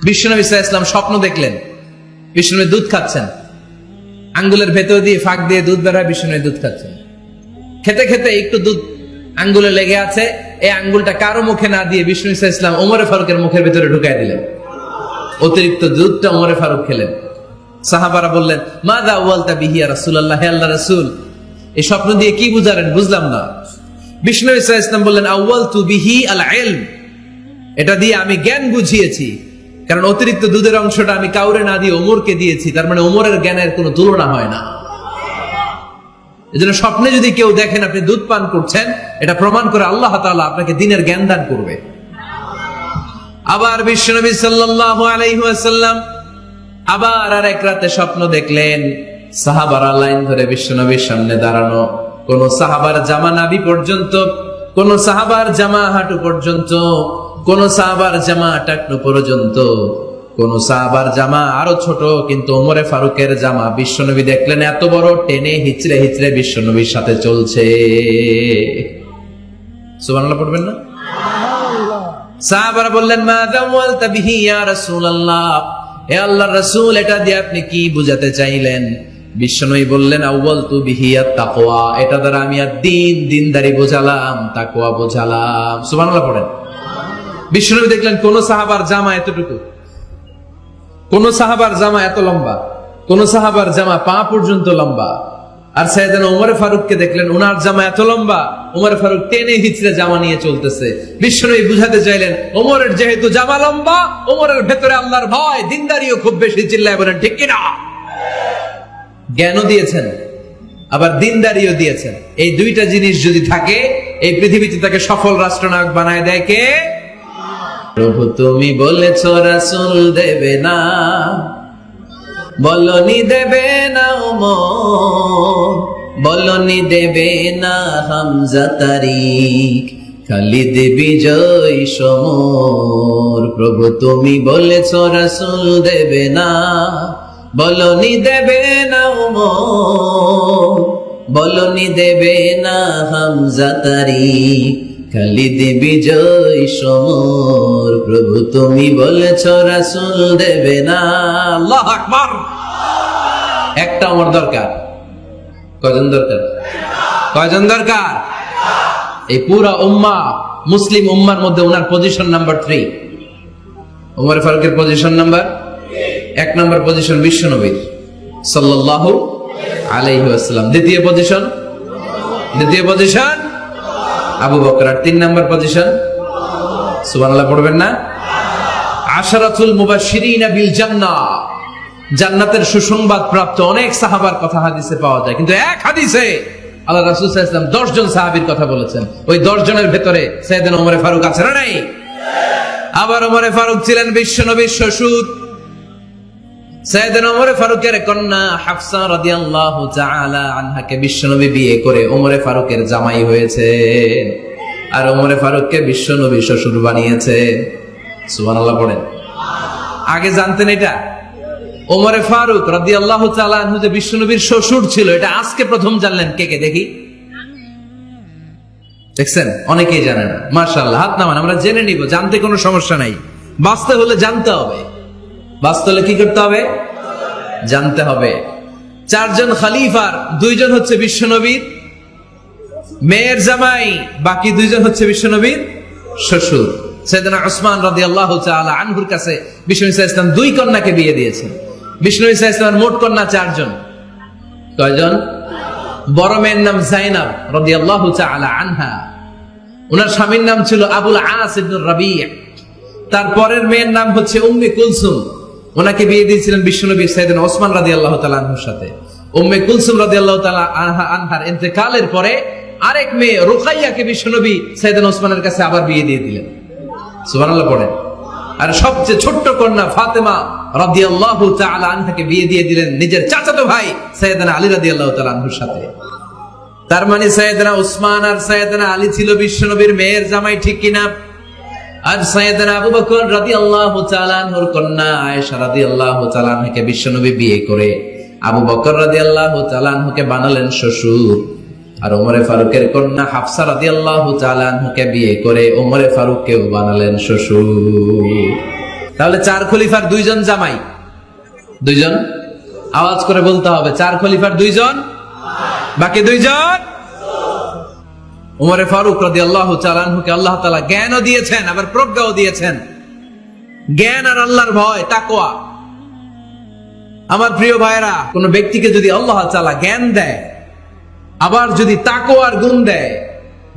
বিশ্বনবী সাল্লাল্লাহু আলাইহি ওয়াসাল্লাম স্বপ্ন দেখলেন, বিশ্বনবী দুধ খাচ্ছেন, আঙ্গুলের ভেতর দিয়ে ফাঁক দিয়ে দুধ বের হয়, বিশ্বনবী দুধ খাচ্ছেন। খেতে খেতে একটু দুধ আঙ্গুলে লেগে আছে, এই আঙ্গুলটা কারো মুখে না দিয়ে বিশ্বনবী সাল্লাল্লাহু আলাইহি ওয়াসাল্লাম ওমর ফারুকের মুখের ভেতরে ঢুকাই দিলেন। অতিরিক্ত দুধটা ওমর ফারুক খেলেন। সাহাবারা বললেন, মাযা আওয়ালতা বিহি ইয়া রাসূলুল্লাহ, হে আল্লাহর রাসূল, এই স্বপ্ন দিয়ে কি বুঝালেন, বুঝলাম না। বিশ্বনবী সাল্লাল্লাহু আলাইহি ওয়াসাল্লাম বললেন, আওয়ালতু বিহি আল ইলম, এটা দিয়ে আমি জ্ঞান বুঝিয়েছি, কারণ অতিরিক্ত দুধের অংশটা আমি কাউরে না দিয়ে ওমরকে দিয়েছি, তার মানে ওমরের জ্ঞানের কোনো তুলনা হয় না। এজন্য স্বপ্নে যদি কেউ দেখেন আপনি দুধ পান করছেন, এটা প্রমাণ করে আল্লাহ তাআলা আপনাকে দ্বীনের জ্ঞান দান করবে। আবার বিশ্বনবী সাল্লাল্লাহু আলাইহি ওয়াসাল্লাম আবার আরেক রাতে স্বপ্ন দেখলেন, সাহাবারা লাইন ধরে বিশ্বনবীর সামনে দাঁড়ানো, কোন সাহাবার জামা নাভি পর্যন্ত, কোন সাহাবার জামা হাঁটু পর্যন্ত, কোন সাহাবার জামা টাকনু পর্যন্ত, কোন সাহাবার জামা আরো ছোট, কিন্তু ওমরে ফারুকের জামা বিশ্বনবী দেখলেন এত বড়, টেনে হিচড়ে হিচড়ে বিশ্বনবীর সাথে চলছে। সুবহানাল্লাহ পড়বেন না? সাহাবারা বললেন, মা দাওয়ালতা বিহি ইয়া রাসূলুল্লাহ, হে আল্লাহর রাসূল, এটা দিয়ে আপনি কি বুঝাতে চাইলেন? বিশ্বনবী বললেন, আউয়ালতু বিহি আত-তাকওয়া, এটা দ্বারা আমি দ্বীন, দ্বীনদারি বোঝালাম, তাকওয়া বোঝালাম। সুবহানাল্লাহ পড়েন। বিশ্বনবী দেখলেন কোন সাহাবার জামা এতটুকু, কোন সাহাবার জামা এত লম্বা, কোন সাহাবার জামা পা পর্যন্ত লম্বা। আর সাইয়েদনা ওমর ফারুককে দেখলেন ওনার জামা এত লম্বা, ওমর ফারুক টেনে হিচড়ে জামা নিয়ে চলতেছে। বিশ্বনবী বুঝাতে চাইলেন, ওমরের যেহেতু জামা লম্বা, ওমরের ভেতরে আল্লাহর ভয়, দ্বীনদারিও খুব বেশি। চিল্লায় বলেন ঠিক কিনা? জ্ঞানও দিয়েছেন, আবার দ্বীনদারিও দিয়েছেন। এই দুইটা জিনিস যদি থাকে, এই পৃথিবীতে তাকে সফল রাষ্ট্রনায়ক বানায় দেয় কে? প্রভু তুমি বলেছ রাসূল দেবে না, বলনি দেবে না ওমর, বলনি দেবে না হামজা তারিক, খালিদ বিজয় সমর। প্রভু তুমি বলেছ রাসূল দেবে না, বলনি দেবে না ওমর, বলনি দেবে না হামজা তারিক, খালিদ বিজয় সমর। প্রভু তুমি বলেছ রাসূল দেবে না। আল্লাহু আকবার। একটা ওমর দরকার, কয়জন দরকার? কয়জন দরকার? এই পুরা উম্মাহ, মুসলিম উম্মার মধ্যে ওনার পজিশন নাম্বার 3। ওমর ফারুকের পজিশন নাম্বার 1 নম্বর পজিশন বিশ্বনবীর সাল্লাল্লাহু আলাইহি ওয়াসাল্লাম। দ্বিতীয় পজিশন আবু বকর। আর 3 নম্বর পজিশন, সুবহানাল্লাহ পড়বেন না? আশারাতুল মুবাশশিরিনা বিল জান্নাহ, জান্নাতের সুসংবাদ প্রাপ্ত অনেক সাহাবার কথা হাদিসে পাওয়া যায়, কিন্তু এক হাদিসে আল্লাহ রাসূল সাল্লাল্লাহু আলাইহি ওয়াসাল্লাম 10 জন সাহাবীর কথা বলেছেন। ওই 10 জনের ভেতরে সাইয়েদনা ওমর ফারুক আছে না নাই? আবার ওমর ফারুক ছিলেন বিশ্বনবীর শ্বশুর। সাইয়েদনা ওমর ফারুকের কন্যা হাফসা রাদিয়াল্লাহু তাআলা আনহাকে বিশ্বনবী বিয়ে করে ওমর ফারুকের জামাই হয়েছে, আর ওমর ফারুককে বিশ্বনবী শ্বশুর বানিয়েছে। সুবহানাল্লাহ পড়েন। আগে জানতেন এটা? ওমর ফারুক রাদিয়াল্লাহু তাআলা আনহু যে বিশ্বনবীর শ্বশুর ছিল, এটা আজকে প্রথম জানলেন। কে কে দেখি? দেখছেন? অনেকেই জানে না। মাশাআল্লাহ, হাত নামান, আমরা জেনে নিব, জানতে কোনো সমস্যা নাই। বাঁচতে হলে জানতে হবে। বাঁচতে হলে কি করতে হবে? জানতে হবে। 4 জন খলিফার 2 জন হচ্ছে বিশ্বনবীর মেয়ের জামাই, বাকি 2 জন হচ্ছে বিশ্বনবীর শ্বশুর। সাইয়েদনা উসমান রাদিয়াল্লাহু তাআলা আনহুর কাছে বিশ্বনবী সাল্লাল্লাহু আলাইহি ওয়াসাল্লাম 2 কন্যাকে বিয়ে দিয়েছেন। বিশ্বনবী সাল্লাল্লাহু আলাইহি ওয়াসাল্লামের মোট কন্যা 4 জন। কয়জন? বড় মেয়ের নাম যায়েনব রাদিয়াল্লাহু তাআলা আনহা, ওনার স্বামীর নাম ছিল আবুল আস ইবনে রাবি'। তারপরের মেয়ের নাম হচ্ছে উম্মে কুলসুম, ওনাকে বিয়ে দিয়েছিলেন বিশ্বনবী সাইয়েদনা ওসমান রাদিয়াল্লাহু তাআলা আনহুর সাথে। উম্মে কুলসুম রাদিয়াল্লাহু তাআলা আনহার ইন্তেকালের পরে আরেক মেয়ে রুকাইয়াকে বিশ্বনবী সাইয়েদনা ওসমানের কাছে আবার বিয়ে দিয়ে দিলেন। সুবহানাল্লাহ পড়েন। আর সবচেয়ে ছোট্ট কন্যা ফাতেমা রাদিয়াল্লাহু তাআলা আনহাকে বিয়ে দিয়ে দিলেন নিজের চাচাতো ভাই সাইয়েদনা আলী রাদিয়াল্লাহু তাআলা আনহুর সাথে। তার মানে সাইয়েদনা ওসমান আর সাইয়েদনা আলী ছিল বিশ্বনবীর মেয়ের জামাই, ঠিক কিনা? আর সাইয়েদনা আবু বকর রাদিয়াল্লাহু তাআলা আনহুর কন্যা আয়েশা রাদিয়াল্লাহু তাআলা আনহাকে বিশ্বনবী বিয়ে করে আবু বকর রাদিয়াল্লাহু তাআলা আনহুকে বানালেন শ্বশুর। আর ওমর ফারুকের কন্যা হাফসা রাদিয়াল্লাহু তাআলা আনহাকে বিয়ে করে ওমর ফারুককেও বানালেন শ্বশুর। তাহলে 4 খলিফার 2 জন জামাই, 2 জন। আওয়াজ করে বলতে হবে, 4 খলিফার 2 জন, বাকি 2 জন। উমরে ফারুক রাদিয়াল্লাহু তাআলা আনহুকে আল্লাহ তাআলা জ্ঞানও দিয়েছেন, আবার প্রজ্ঞাও দিয়েছেন। জ্ঞান আর আল্লাহর ভয়, তাকওয়া। আমার প্রিয় ভাইরা, কোন ব্যক্তিকে যদি আল্লাহ তাআলা জ্ঞান দেয়, আবার যদি তাকওয়ার গুণ দেয়,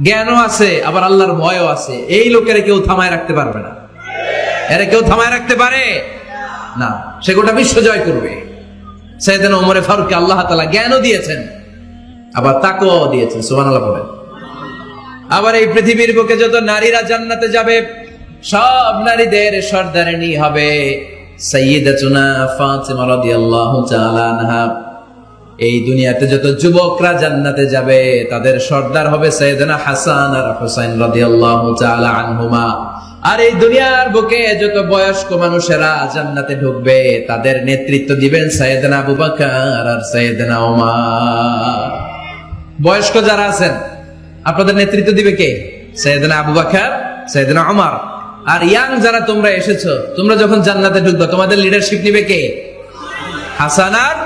জ্ঞানও আছে আবার আল্লাহর ভয়ও আছে, এই লোকের কেউ থামায় রাখতে পারবে না। এরা কেউ থামায় রাখতে পারে না, সে গোটা বিশ্ব জয় করবে। সাইয়েদনা ওমরে ফারুককে আল্লাহ তাআলা জ্ঞানও দিয়েছেন, আবার তাকওয়াও দিয়েছেন। সুবহানাল্লাহ বলেন। আবার এই পৃথিবীর বুকে যত নারীরা জান্নাতে যাবে, সব নারীদের সর্দারিনী হবে সাইয়্যিদাতুনা ফাতিমা রাদিয়াল্লাহু তাআলা আনহা। এই দুনিয়াতে যত যুবকরা জান্নাতে যাবে, তাদের সর্দার হবে সাইয়েদনা হাসান আর হুসাইন রাদিয়াল্লাহু তাআলা আনহুমা। আর এই দুনিয়ার বুকে যত বয়স্ক মানুষেরা জান্নাতে ঢুকবে, তাদের নেতৃত্ব দিবেন সাইয়েদনা আবু বকর আর সাইয়েদনা ওমর। বয়স্ক যারা আছেন, আপনাদের নেতৃত্ব দিবে কে? সাইয়েদনা আবু বকর, সাইয়েদনা ওমর। আর ইয়াং যারা তোমরা এসেছো, তোমরা যখন জান্নাতে ঢুকবে, তোমাদের লিডারশিপ নিবে কে? হাসান আর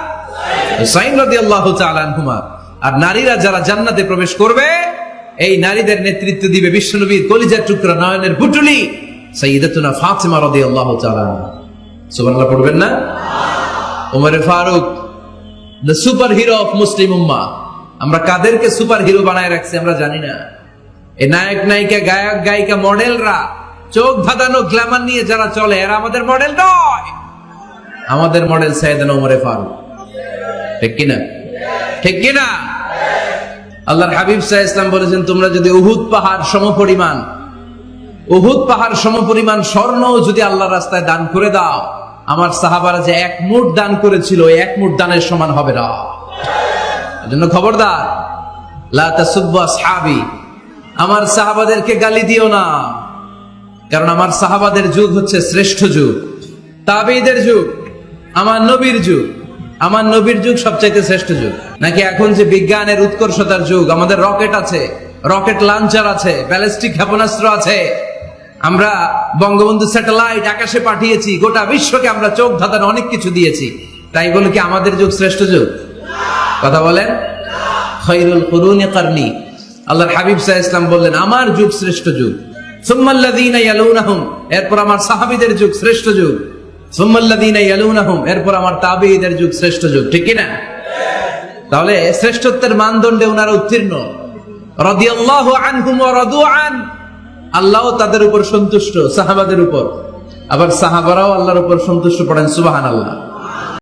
হুসাইন রাদিয়াল্লাহু তাআলা আনহুমা। আর নারীরা যারা জান্নাতে প্রবেশ করবে, এই নারীদের নেতৃত্ব দিবে বিশ্বনবীর কলিজার টুকরা, নয়নের পুটুলি সাইয়্যিদাতুনা ফাতিমা রাদিয়াল্লাহু তাআলা আনহা। সুবহানাল্লাহ পড়বেন না? ওমরে ফারুক, the superhero of Muslim উম্মাহ। আমরা কাদেরকে সুপার হিরো বানায় রাখছি আমরা জানি না। এই নায়ক নায়িকা, গায়ক গায়িকা, মডেলরা, চোখ ধাঁধানো গ্ল্যামার নিয়ে যারা চলে, এরা আমাদের মডেল নয়। আমাদের মডেল সাইয়েদনা ওমরে ফারুক। ঠিক কিনা? ঠিক কিনা? আল্লাহর হাবিব সাল্লাল্লাহু আলাইহি ওয়াসাল্লাম বলেছেন, তোমরা যদি উহুদ পাহাড় সমপরিমাণ স্বর্ণ যদি আল্লাহর রাস্তায় দান করে দাও, আমার সাহাবারা যে 1 মুঠ দান করেছিল, 1 মুঠ দানের সমান হবে না। এজন্য খবরদার, লা তাসুব্বু আসহাবি, আমার সাহাবাদেরকে গালি দিও না। কারণ আমার সাহাবাদের যুগ হচ্ছে শ্রেষ্ঠ যুগ, তাবেঈদের যুগ, আমার নবীর যুগ। আমার নবীর যুগ সবচাইতে শ্রেষ্ঠ যুগ। নাকি এখন যে বিজ্ঞানের উৎকর্ষতার যুগ, আমাদের রকেট আছে, রকেট লঞ্চার আছে, ব্যালিস্টিক ক্ষেপণাস্ত্র আছে, আমরা বঙ্গবন্ধু স্যাটেলাইট আকাশে পাঠিয়েছি, গোটা বিশ্বকে আমরা চোখ ধাঁধানো অনেক কিছু দিয়েছি। তাই বলে কি আমাদের যুগ শ্রেষ্ঠ যুগ? কথা বলেন। খায়রুল কুরুনি কারনি, আল্লাহর হাবিব সাল্লাল্লাহু আলাইহি ওয়াসাল্লাম বললেন, আমার যুগ শ্রেষ্ঠ যুগ। সুম্মাল্লাযীনা ইয়ালুনাহুম, এরপর আমার সাহাবীদের যুগ শ্রেষ্ঠ যুগ। সুম্মাল্লাযীনা ইয়ালুনাহুম, এরপর আমার তাবেঈদের যুগ শ্রেষ্ঠ যুগ। ঠিক কি না? তাহলে শ্রেষ্ঠত্বের মানদণ্ডে ওনারা উত্তীর্ণ। রাদিয়াল্লাহু আনহুম ওয়া রাদু আন, আল্লাহও তাদের উপর সন্তুষ্ট, সাহাবাদের উপর। আবার সাহাবারাও আল্লাহর উপর সন্তুষ্ট পড়েন। সুবহানাল্লাহ।